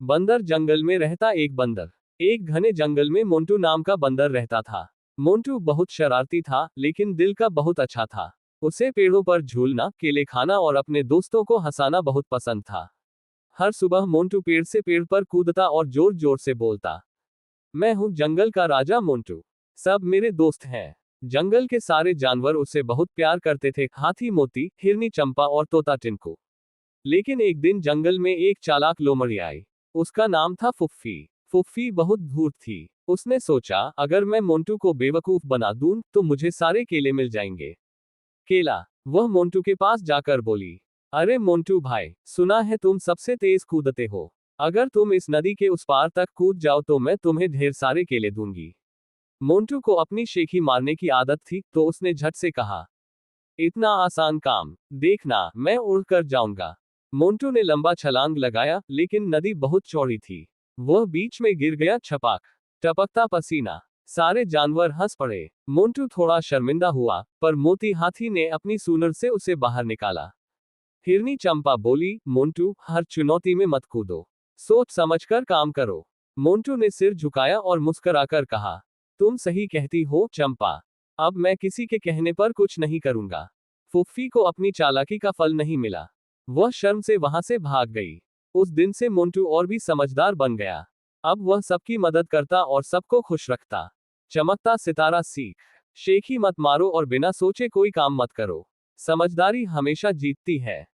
बंदर जंगल में रहता एक बंदर। एक घने जंगल में मोंटू नाम का बंदर रहता था। मोंटू बहुत शरारती था, लेकिन दिल का बहुत अच्छा था। उसे पेड़ों पर झूलना, केले खाना और अपने दोस्तों को हंसाना बहुत पसंद था। हर सुबह मोंटू पेड़ से पेड़ पर कूदता और जोर जोर से बोलता, मैं हूँ जंगल का राजा मोंटू। सब मेरे दोस्त हैं। जंगल के सारे जानवर उसे बहुत प्यार करते थे, हाथी मोती, हिरनी चंपा और तोता टिनको। लेकिन एक दिन जंगल में एक चालाक लोमड़ी आई। उसका नाम था फुफ्फी। फुफ्फी बहुत धूर्त थी। उसने सोचा, अगर मैं मोंटू को बेवकूफ बना दूं, तो मुझे सारे केले मिल जाएंगे। केला। वह मोंटू के पास जाकर बोली, अरे मोंटू भाई, सुना है तुम सबसे तेज कूदते हो। अगर तुम इस नदी के उस पार तक कूद जाओ तो मैं तुम्हें ढेर सारे केले दूंगी। मोंटू को अपनी शेखी मारने की आदत थी, तो उसने झट से कहा, इतना आसान काम, देखना, मैं उड़कर जाऊंगा। मोंटू ने लंबा छलांग लगाया, लेकिन नदी बहुत चौड़ी थी। वह बीच में गिर गया, छपाक। टपकता पसीना। सारे जानवर हंस पड़े। मोंटू थोड़ा शर्मिंदा हुआ, पर मोती हाथी ने अपनी सूंड से उसे बाहर निकाला। हिरनी चंपा बोली, मोंटू, हर चुनौती में मत कूदो। सोच समझकर काम करो। मोंटू ने सिर झुकाया और मुस्कुराकर कहा, तुम सही कहती हो चंपा। अब मैं किसी के कहने पर कुछ नहीं करूंगा। फुफ्फी को अपनी चालाकी का फल नहीं मिला। वह शर्म से वहां से भाग गई। उस दिन से मोंटू और भी समझदार बन गया। अब वह सबकी मदद करता और सबको खुश रखता। चमकता सितारा सीख। शेखी मत मारो और बिना सोचे कोई काम मत करो। समझदारी हमेशा जीतती है।